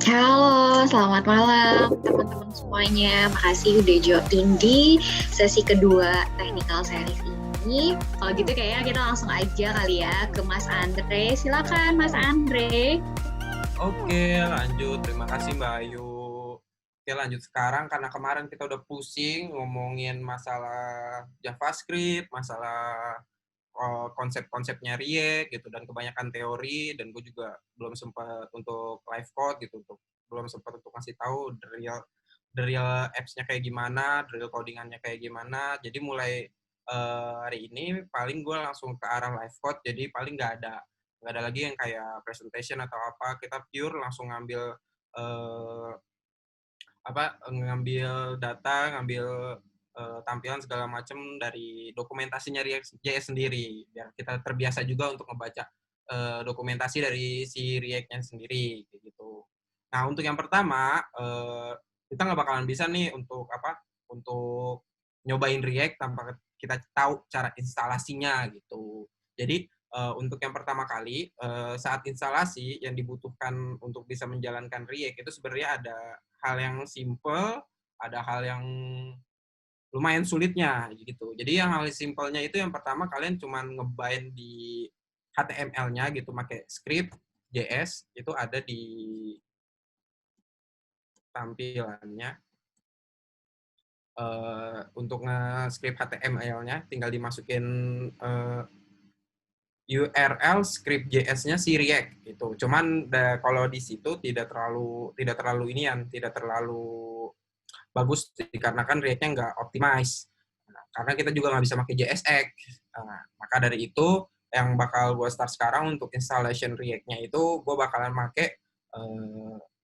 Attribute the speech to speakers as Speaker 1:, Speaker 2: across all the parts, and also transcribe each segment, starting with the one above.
Speaker 1: Halo, selamat malam teman-teman semuanya. Makasih udah join di sesi kedua Technical Series ini. Kalau gitu kayaknya kita langsung aja kali ya ke Mas Andre. Silakan Mas Andre.
Speaker 2: Oke, lanjut. Terima kasih Mbak Ayu. Oke, lanjut sekarang karena kemarin kita udah pusing ngomongin masalah JavaScript, masalah konsep-konsepnya React gitu dan kebanyakan teori dan gue juga belum sempat untuk live code gitu belum sempat untuk ngasih tahu the real apps-nya kayak gimana, the real codingannya kayak gimana. Jadi mulai hari ini paling gue langsung ke arah live code. Jadi paling nggak ada lagi yang kayak presentation atau apa. Kita pure langsung ngambil eh, ngambil data, ngambil tampilan segala macam dari dokumentasinya React.js sendiri biar kita terbiasa juga untuk membaca dokumentasi dari si React-nya sendiri gitu. Nah, untuk yang pertama kita nggak bakalan bisa nih untuk nyobain React tanpa kita tahu cara instalasinya gitu. Jadi untuk yang pertama kali saat instalasi yang dibutuhkan untuk bisa menjalankan React itu sebenarnya ada hal yang simple, ada hal yang lumayan sulitnya gitu. Jadi yang hal simpelnya itu yang pertama kalian cuman ngebind di HTML-nya gitu pakai script JS itu ada di tampilannya. Untuk nge-script HTML-nya tinggal dimasukin URL script JS-nya si React gitu. Cuman kalau di situ tidak terlalu bagus dikarenakan React-nya nggak optimize. Nah, karena kita juga nggak bisa pakai JSX. Nah, maka dari itu yang bakal gue start sekarang untuk installation React-nya itu gue bakalan pakai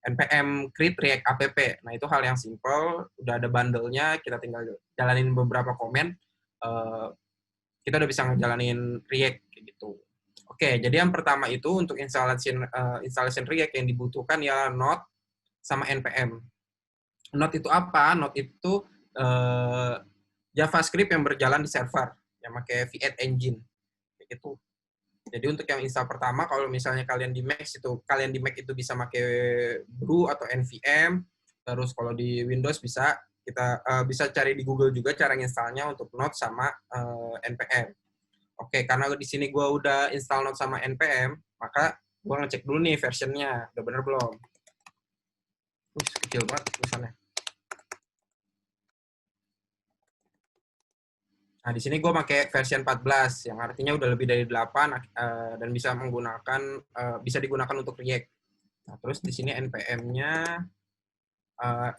Speaker 2: npm create react app. Nah, itu hal yang simple, udah ada bundle-nya, kita tinggal jalanin beberapa komen, kita udah bisa ngejalanin React gitu. Oke, jadi yang pertama itu untuk installation React yang dibutuhkan ya Node sama npm. Node itu apa? Node itu JavaScript yang berjalan di server yang pakai V8 engine gitu. Jadi untuk yang install pertama, kalau misalnya kalian di Mac itu bisa pakai Brew atau NVM. Terus kalau di Windows kita bisa cari di Google juga cara installnya untuk Node sama npm. Oke, karena di sini gue udah install Node sama npm, maka gue ngecek dulu nih versionnya udah bener belum. Kecil banget tulisannya. Nah, di sini gue pakai version 14, yang artinya udah lebih dari 8 dan bisa digunakan untuk React. Nah, terus di sini npm-nya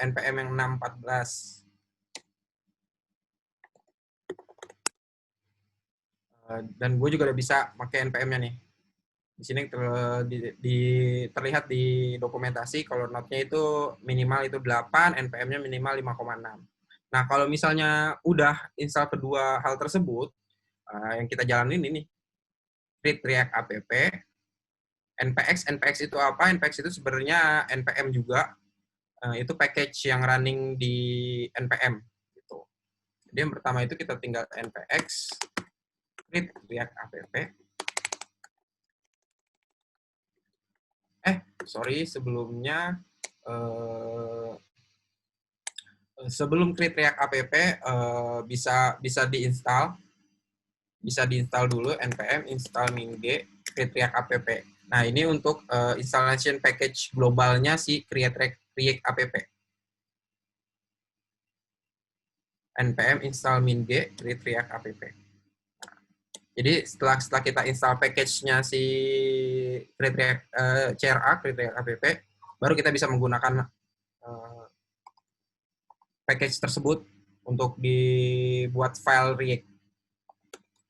Speaker 2: npm yang 614. Dan gue juga udah bisa pakai npm-nya nih. Di sini terlihat di dokumentasi kalau node-nya itu minimal itu 8, npm-nya minimal 5,6. Nah, kalau misalnya udah install kedua hal tersebut, yang kita jalanin ini, create react app, npx itu apa? Npx itu sebenarnya npm juga, itu package yang running di npm gitu. Jadi yang pertama itu kita tinggal npx create react app. Sebelum create react app bisa diinstal dulu npm install min-g create react app. Nah, ini untuk installation package globalnya si create react app. npm install min-g create react app. Jadi setelah kita install package-nya si create react CRA create react app, baru kita bisa menggunakan package tersebut untuk dibuat file React.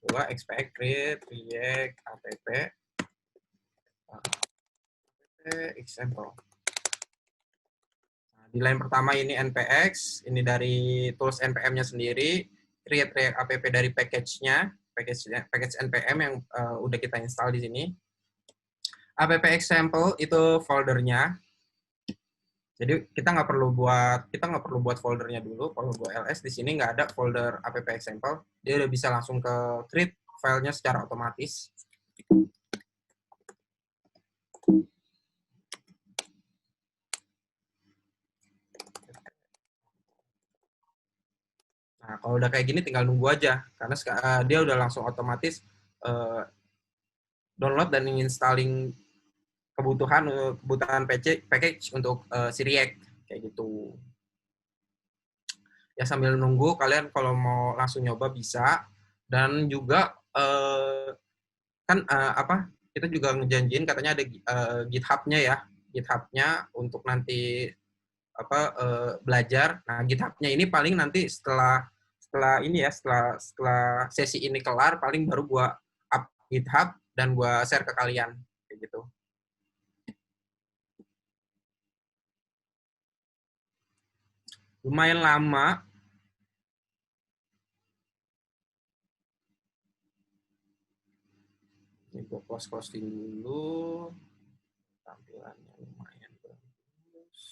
Speaker 2: Coba expect create react app example. Nah, di line pertama ini npx, ini dari tools npm-nya sendiri, create react app dari package-nya, package npm yang udah kita install di sini. App example itu foldernya. Jadi kita nggak perlu buat foldernya dulu. Kalau gue ls di sini nggak ada folder app example, dia udah bisa langsung ke create filenya secara otomatis. kalau udah kayak gini tinggal nunggu aja, karena dia udah langsung otomatis download dan installing kebutuhan package untuk si React kayak gitu. Ya sambil nunggu, kalian kalau mau langsung nyoba bisa. Dan juga kan kita juga ngejanjiin katanya ada GitHub-nya ya, GitHub-nya untuk nanti belajar. Nah, GitHub-nya ini paling nanti setelah ini ya, setelah sesi ini kelar, paling baru gua up GitHub dan gua share ke kalian kayak gitu. Lumayan lama. Ini gue closing dulu. Tampilannya lumayan bagus.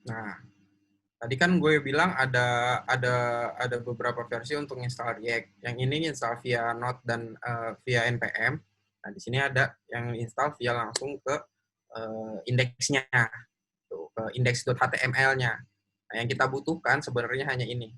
Speaker 2: Nah, tadi kan gue bilang ada beberapa versi untuk install React. Yang ini install via Node dan via npm. Nah, di sini ada yang install via langsung ke indeksnya, tuh, ke index.html-nya. Nah, yang kita butuhkan sebenarnya hanya ini.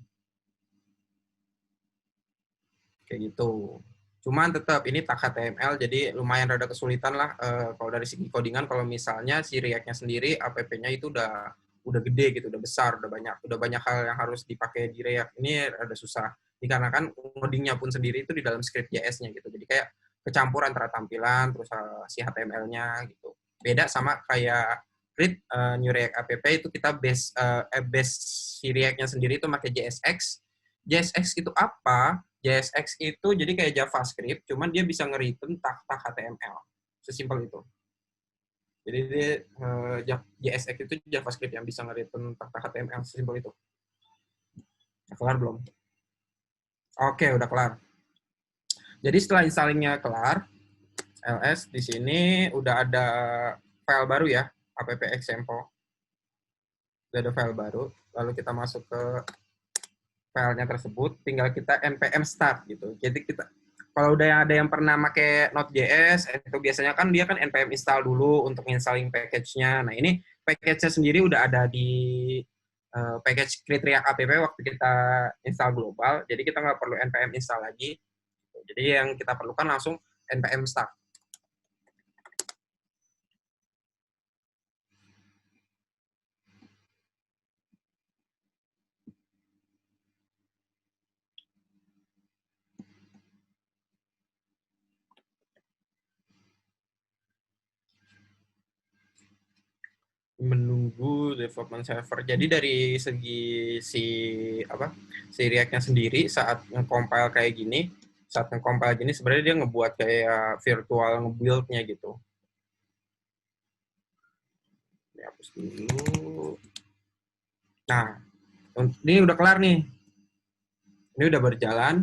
Speaker 2: Kayak gitu. Cuman tetap ini tag HTML, jadi lumayan rada kesulitan lah kalau dari segi codingan. Kalau misalnya si React-nya sendiri, app-nya itu udah gede gitu, udah besar, udah banyak hal yang harus dipakai di React. Ini rada susah, dikarenakan codingnya pun sendiri itu di dalam script JS-nya gitu. Jadi kayak kecampur antara tampilan, terus si HTML-nya gitu. Beda sama kayak create new React app itu kita base si React-nya sendiri itu pakai JSX. JSX itu apa? JSX itu jadi kayak JavaScript, cuman dia bisa nge-return tag HTML. Sesimpel itu. Jadi JSX itu JavaScript yang bisa nge-return tag HTML. Sesimpel itu. Udah kelar belum? Oke, udah kelar. Jadi setelah installingnya kelar, ls di sini udah ada file baru ya, app example. Udah ada file baru. Lalu kita masuk ke filenya tersebut, tinggal kita npm start gitu. Jadi kita kalau udah ada yang pernah pakai Node.js, itu biasanya kan dia kan npm install dulu untuk installing package-nya. Nah, ini package-nya sendiri udah ada di package create React app waktu kita install global. Jadi kita nggak perlu npm install lagi. Jadi yang kita perlukan langsung npm start. Menunggu development server. Jadi dari segi si React-nya sendiri saat nge-compile kayak gini, sebenarnya dia ngebuat kayak virtual nge-build-nya gitu. Ini hapus dulu. Nah, ini udah kelar nih. Ini udah berjalan.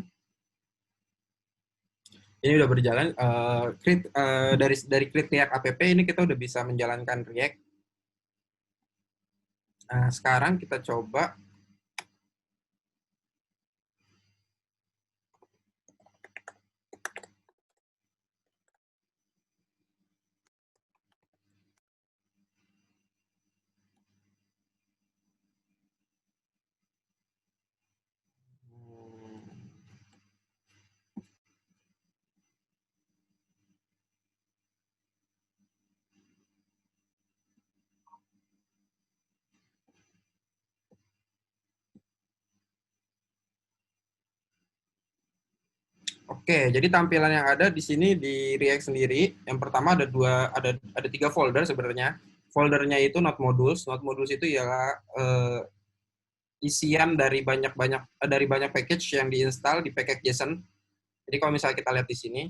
Speaker 2: Dari create React app ini kita udah bisa menjalankan React. Nah, sekarang kita coba Oke, jadi tampilan yang ada di sini di React sendiri, yang pertama ada 3 folder sebenarnya. Foldernya itu Node Modules. Node Modules itu ialah isian dari banyak package yang diinstal di package JSON. Jadi kalau misalnya kita lihat di sini,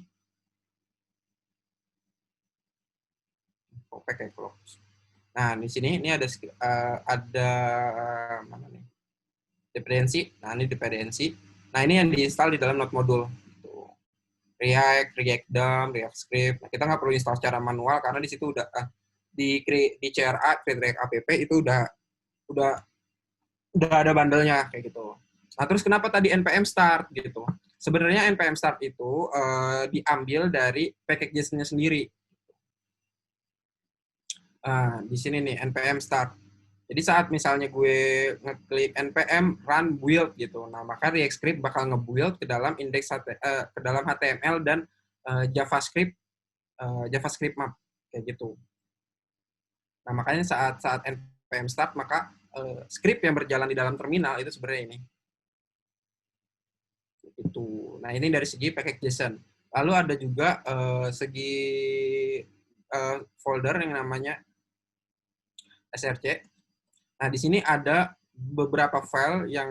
Speaker 2: nah di sini ini ada mana nih? Dependensi. Nah ini dependensi. Nah ini yang diinstal di dalam Node Module. React DOM, React Script. Nah, kita nggak perlu install secara manual karena di situ udah di CRA Create React app itu udah udah ada bandelnya kayak gitu. Nah, terus kenapa tadi npm start gitu? Sebenarnya npm start itu diambil dari package-nya sendiri. Di sini nih npm start. Jadi saat misalnya gue ngeklik npm run build gitu, nah maka React Script bakal nge-build ke dalam ke dalam HTML dan JavaScript map kayak gitu. Nah makanya saat saat npm start maka script yang berjalan di dalam terminal itu sebenarnya ini. Itu. Nah ini dari segi package JSON. Lalu ada juga segi folder yang namanya src. Nah di sini ada beberapa file yang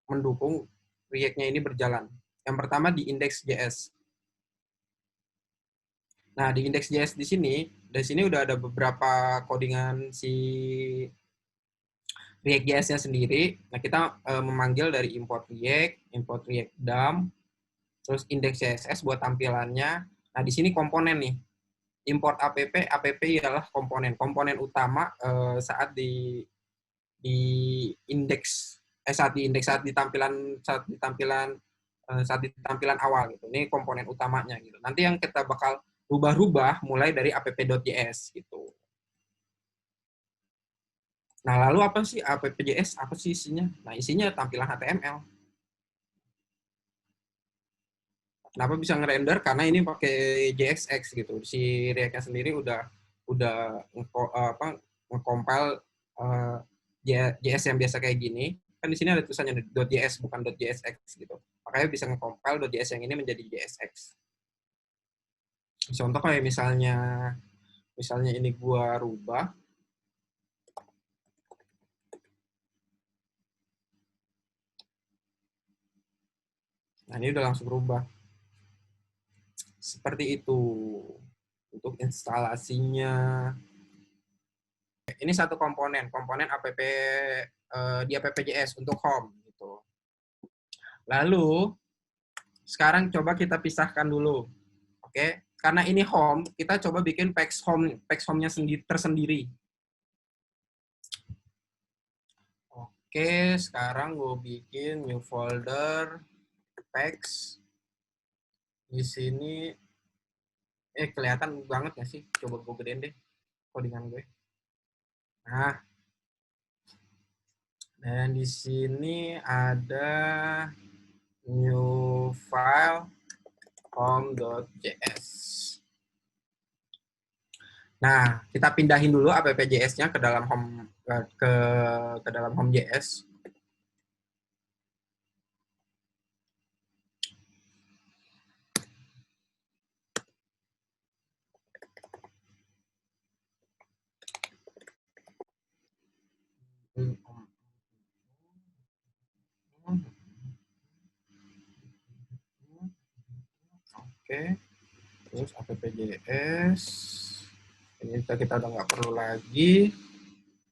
Speaker 2: mendukung React-nya ini berjalan. Yang pertama di index.js. Nah di index.js di sini udah ada beberapa codingan si React.js-nya sendiri. Nah kita memanggil dari import React DOM, terus index CSS buat tampilannya. Nah, di sini komponen nih. Import app ialah komponen utama di indeks saat di tampilan awal gitu. Ini komponen utamanya gitu. Nanti yang kita bakal rubah-rubah mulai dari app.js gitu. Nah, lalu apa sih app.js? Apa sih isinya? Nah, isinya tampilan HTML. Kenapa bisa ngerender? Karena ini pakai JSX gitu. Si React-nya sendiri udah nge-compile JS yang biasa kayak gini. Kan di sini ada tulisannya .js bukan .jsx gitu. Makanya bisa nge-compile .js yang ini menjadi JSX. Contoh kayak misalnya ini gua rubah. Nah, ini udah langsung rubah. Seperti itu untuk instalasinya. Ini satu komponen app di app.js untuk home gitu. Lalu sekarang coba kita pisahkan dulu. Oke, karena ini home, kita coba bikin page home-nya tersendiri. Oke, sekarang gue bikin new folder page. Di sini kelihatan banget nggak sih? Coba gue gedein deh codingan gue. Nah, dan di sini ada new file home.js. Nah, kita pindahin dulu app.js-nya ke dalam home ke dalam home.js. Oke, terus app.js ini kita udah nggak perlu lagi.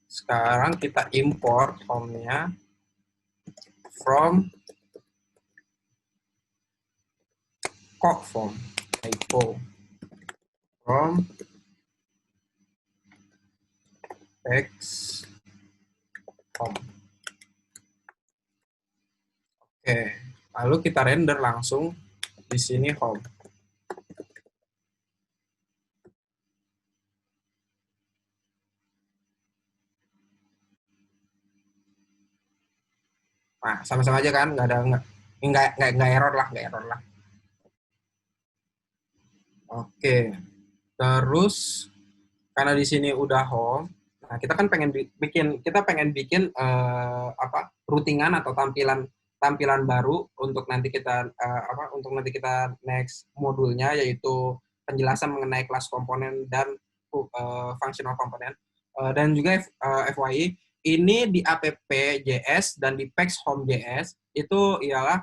Speaker 2: Sekarang kita import home-nya from form from text home. Oke, lalu kita render langsung di sini home. Nah, sama-sama aja kan, nggak error lah. Oke, terus karena di sini udah home, nah kita kan pengen bikin routingan atau tampilan baru untuk nanti kita next modulnya, yaitu penjelasan mengenai kelas komponen dan functional komponen. Dan juga FYI, ini di app.js dan di page home.js itu ialah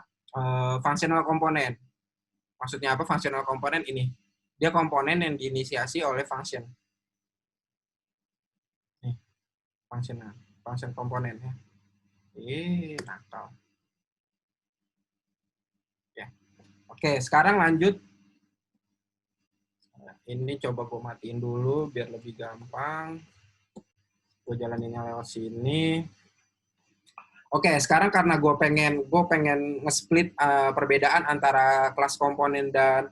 Speaker 2: functional komponen. Maksudnya apa functional komponen ini? Dia komponen yang diinisiasi oleh function. Nih, function komponen ya. Nakal. Ya. Oke, sekarang lanjut. Ini coba gue matiin dulu biar lebih gampang. Gue jalaninnya lewat sini. Oke, sekarang karena gue pengen nge-split perbedaan antara kelas komponen dan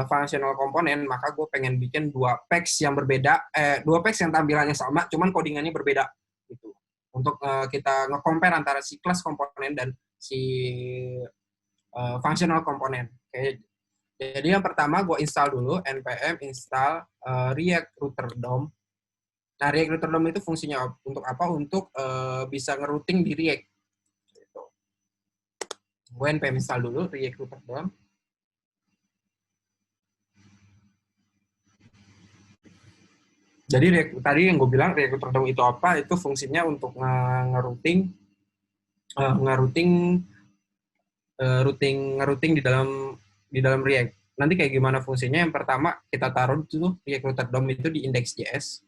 Speaker 2: functional komponen, maka gue pengen bikin dua packs yang berbeda, dua packs yang tampilannya sama, cuman codingannya berbeda gitu. Untuk kita nge-compare antara si kelas komponen dan si functional komponen. Oke, jadi yang pertama gue install dulu npm install React Router DOM. Nah, React Router DOM itu fungsinya untuk apa? Untuk bisa ngerouting di React. Gitu. Gue npm install dulu React Router DOM. Jadi tadi yang gue bilang React Router DOM itu apa? Itu fungsinya untuk ngerouting ngerouting ngerouting di dalam React. Nanti kayak gimana fungsinya? Yang pertama kita taruh dulu React Router DOM itu di index.js.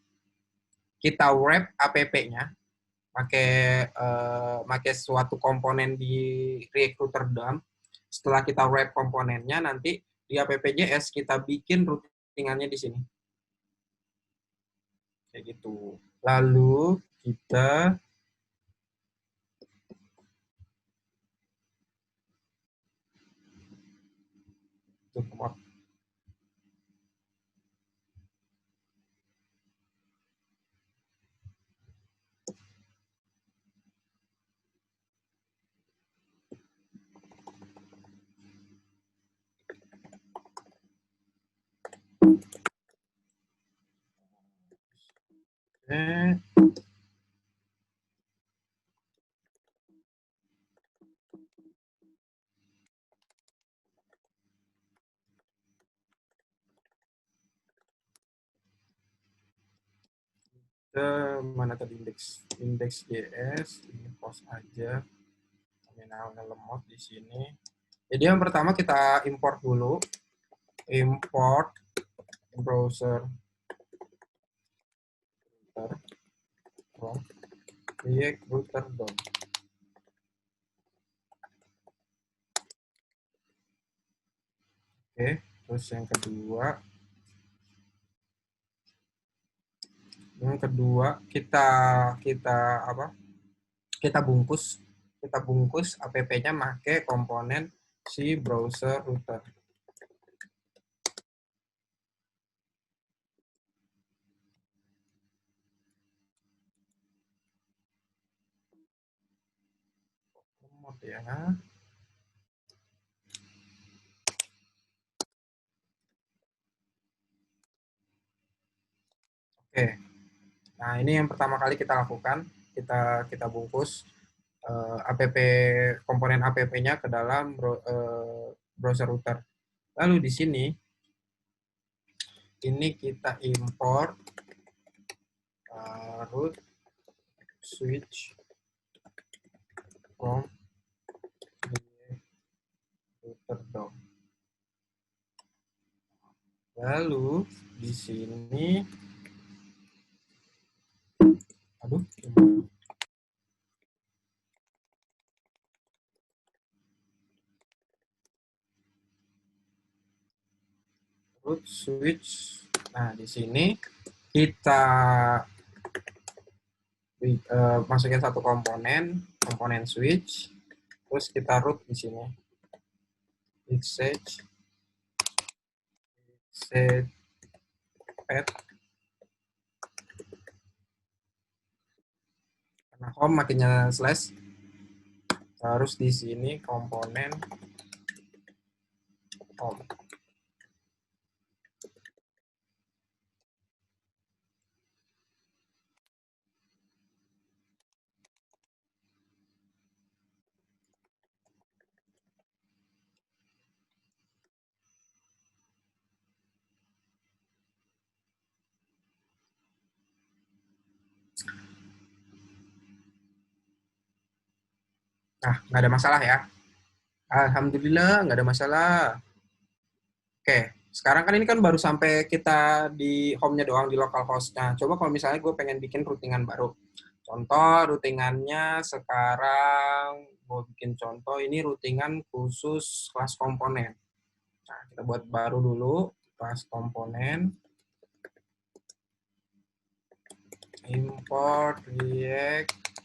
Speaker 2: Kita wrap app-nya pakai suatu komponen di React Router DOM. Setelah kita wrap komponennya, nanti di app.js kita bikin routingannya di sini. Kayak gitu. Lalu kita tutup. Ke mana tadi index.js, ini post aja. Terminalnya lemot di sini. Jadi yang pertama kita import dulu, import browser from React Router DOM. Oke, terus yang kedua kita kita apa? Kita bungkus app-nya pakai komponen si browser router. Ya. Oke. Nah, ini yang pertama kali kita lakukan. Kita bungkus app komponen app-nya ke dalam browser router. Lalu di sini ini kita import root switch from router DOM. Lalu di sini root switch. Nah, di sini kita masukin satu komponen switch, terus kita root di sini. Exec path. Karena home makinnya slash, harus di sini komponen home. Nah, nggak ada masalah ya. Alhamdulillah, nggak ada masalah. Oke, sekarang kan ini kan baru sampai kita di home-nya doang, di localhost-nya. Coba kalau misalnya gue pengen bikin routingan baru. Contoh routingannya sekarang, gue bikin contoh, ini routingan khusus kelas komponen. Nah, kita buat baru dulu, kelas komponen. Import React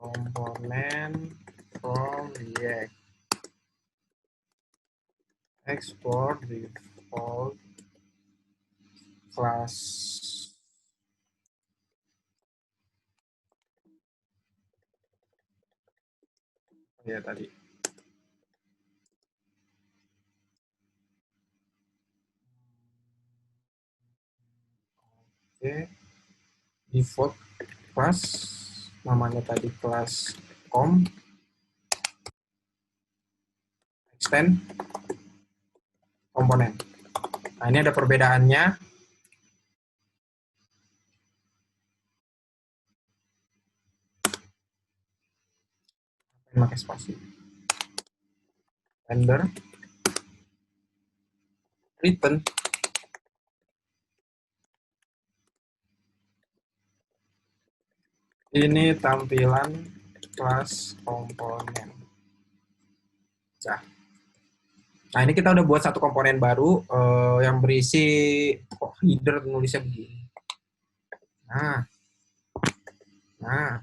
Speaker 2: komponen from React. Export default class. Ya tadi. Oke. Default class namanya tadi kelas com extend komponen. Nah, ini ada perbedaannya. Pakai spasi. Render return ini tampilan kelas komponen. Nah, ini kita udah buat satu komponen baru yang berisi header nulisnya begini. Nah,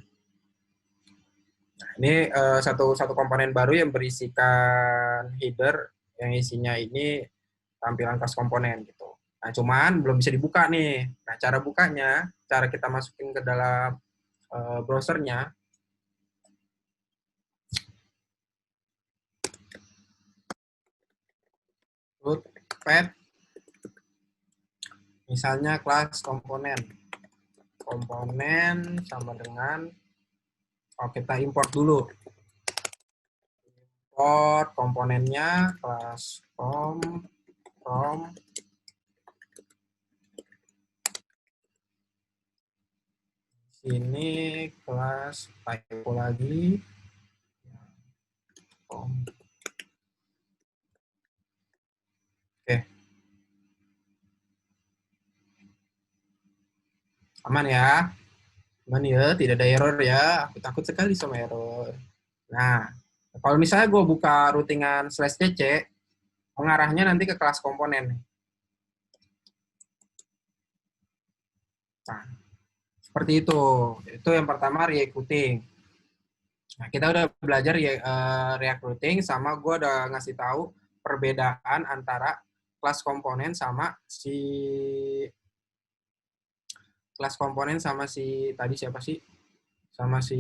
Speaker 2: ini satu komponen baru yang berisikan header yang isinya ini tampilan kelas komponen gitu. Nah, cuman belum bisa dibuka nih. Nah, cara bukanya, cara kita masukin ke dalam browsernya, root path, misalnya kelas komponen. Komponen sama dengan, kita import dulu. Import komponennya, kelas from sini kelas typo lagi. Oke. Aman ya? Aman ya, tidak ada error ya. Aku takut sekali sama error. Nah, kalau misalnya gue buka routingan /cc, mengarahnya nanti ke kelas komponen. Nah, seperti itu. Itu yang pertama React routing. Nah, kita udah belajar React routing, sama gue udah ngasih tahu perbedaan antara kelas komponen sama tadi siapa sih? Sama si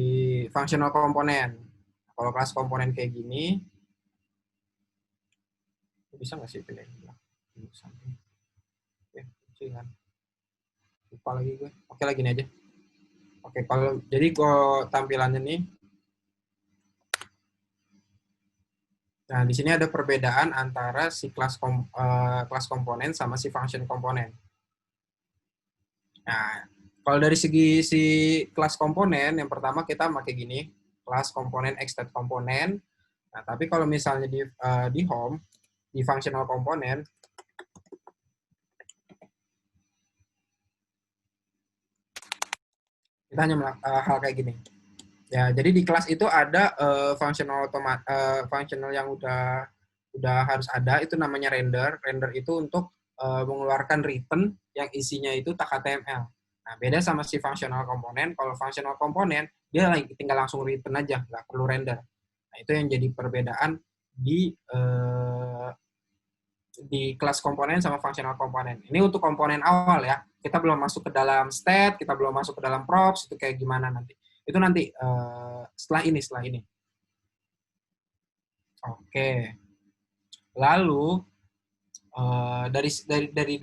Speaker 2: functional komponen. Kalau kelas komponen kayak gini, bisa nggak sih pilih? Oke, kan. Lupa lagi gue. Oke, lagi ini aja. Oke, kalau jadi gue tampilannya nih. Nah, di sini ada perbedaan antara si kelas komponen sama si function komponen. Nah, kalau dari segi si kelas komponen, yang pertama kita pakai gini, kelas komponen extend komponen. Nah, tapi kalau misalnya di home, di functional komponen, kita hanya hal kayak gini. Ya, jadi di kelas itu ada functional yang udah harus ada, itu namanya render. Render itu untuk mengeluarkan return yang isinya itu tag HTML. Nah, beda sama si functional komponen. Kalau functional komponen dia tinggal langsung return aja, nggak perlu render. Nah, itu yang jadi perbedaan di kelas komponen sama functional komponen. Ini untuk komponen awal ya. Kita belum masuk ke dalam state, kita belum masuk ke dalam props, itu kayak gimana nanti. Itu nanti setelah ini. Oke. Lalu dari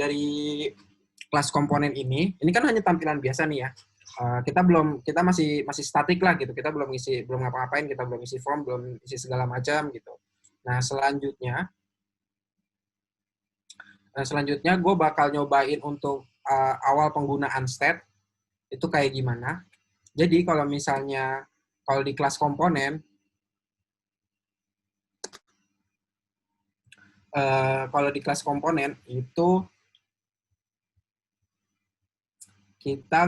Speaker 2: kelas komponen ini kan hanya tampilan biasa nih ya. Kita masih statik lah gitu. Kita belum ngapa-ngapain, kita belum isi form, belum isi segala macam gitu. Nah, selanjutnya gue bakal nyobain untuk awal penggunaan state itu kayak gimana. Jadi kalau misalnya di kelas komponen, itu kita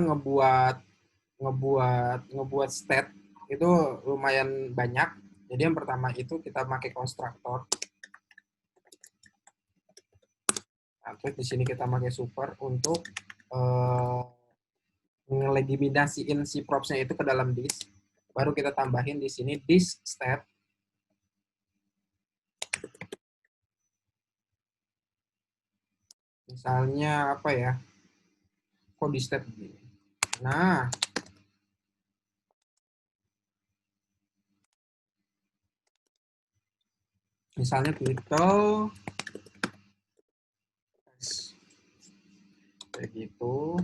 Speaker 2: ngebuat state itu lumayan banyak. Jadi yang pertama itu kita pakai konstruktor. Nah, terus di sini kita pakai super untuk ngelegitimasiin si props-nya itu ke dalam disk. baru kita tambahin di sini this stat. Misalnya apa ya? Kok di stat begini? Nah, misalnya title kayak gitu.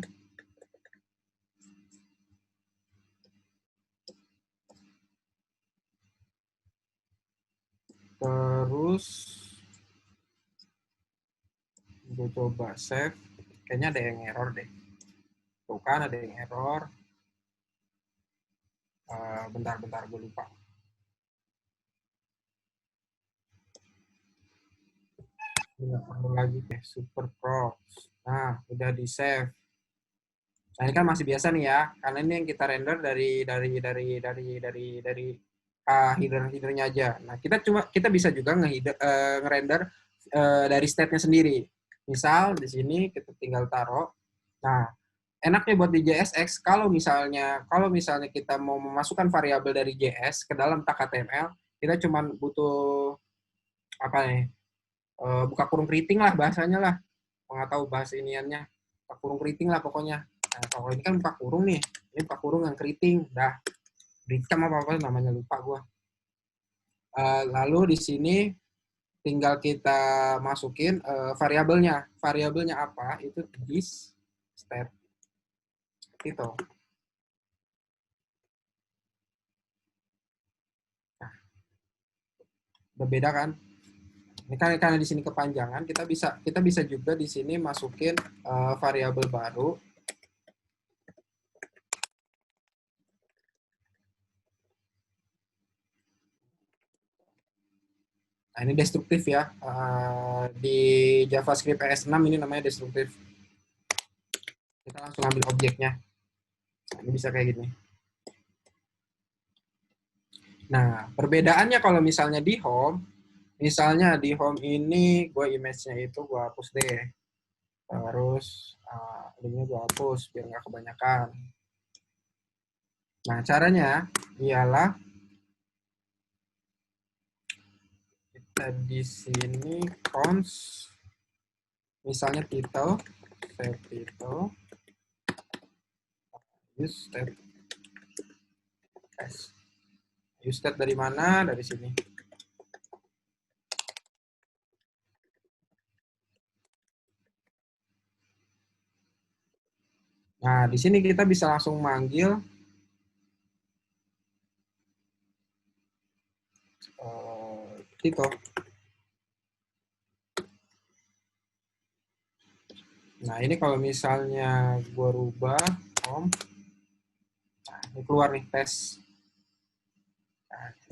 Speaker 2: Terus gue coba save. Kayaknya ada yang error deh. Tuh kan ada yang error. Bentar-bentar gue lupa. Nggak perlu lagi deh, super props. Nah, udah di save. Nah, ini kan masih biasa nih ya, karena ini yang kita render dari header-headernya aja. Nah, kita bisa juga ngerender dari state-nya sendiri. Misal di sini kita tinggal taruh. Nah, enaknya buat di JSX kalau misalnya kita mau memasukkan variabel dari JS ke dalam tag HTML, kita cuma butuh apa nih? Buka kurung keriting lah bahasanya lah. Nggak tahu bahasa iniannya. Buka kurung keriting lah pokoknya. Nah, kalau ini kan buka kurung nih. Ini buka kurung yang keriting. Dah. Bericam apa namanya lupa gue. Lalu di sini tinggal kita masukin variabelnya. Variabelnya apa? Itu this stat. Itu. Nah, berbeda kan? Ini kan karena di sini kepanjangan, kita bisa juga di sini masukin variabel baru. Nah, ini destruktif ya. Di JavaScript ES6 ini namanya destruktif. Kita langsung ambil objeknya. Nah, ini bisa kayak gini. Nah, perbedaannya kalau misalnya di home ini gue image-nya itu gue hapus deh. Terus linknya gue hapus biar nggak kebanyakan. Nah, caranya ialah kita di sini cons misalnya title, save title, use state s. Use state dari mana? Dari sini. Nah, di sini kita bisa langsung manggil title. Nah, ini kalau misalnya gue rubah home, nah, ini keluar nih tes.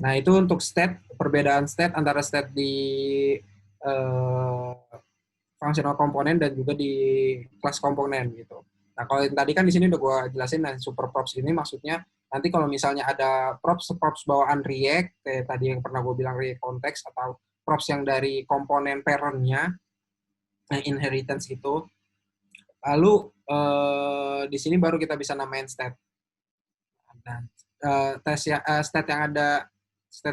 Speaker 2: Nah, itu untuk state, perbedaan state antara state di functional komponen dan juga di kelas komponen gitu. Nah, kalau yang tadi kan di sini udah gue jelasin, nah, super props ini maksudnya nanti kalau misalnya ada props bawaan React, kayak tadi yang pernah gue bilang React Context, atau props yang dari komponen parent-nya, inheritance itu, lalu di sini baru kita bisa namain state. Nah, state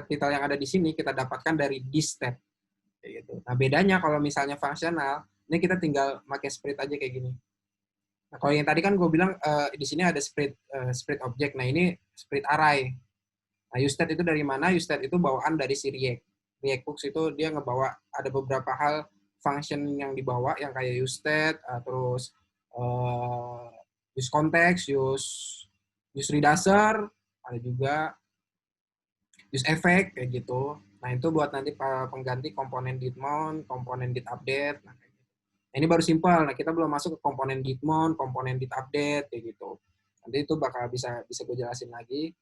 Speaker 2: title yang ada di sini kita dapatkan dari this state. Kayak gitu. Nah, bedanya kalau misalnya fungsional, ini kita tinggal pakai split aja kayak gini. Nah, kalau yang tadi kan gue bilang di sini ada split object. Nah, ini split array. Nah, useState itu dari mana? useState itu bawaan dari si React. React Hooks itu dia ngebawa ada beberapa hal function yang dibawa yang kayak useState, terus use context, use reducer, ada juga use effect kayak gitu. Nah, itu buat nanti pengganti komponen didmount, komponen didupdate. Nah, ini baru simpel. Nah, kita belum masuk ke komponen didmount, komponen didupdate kayak gitu. Nanti itu bakal bisa gue jelasin lagi.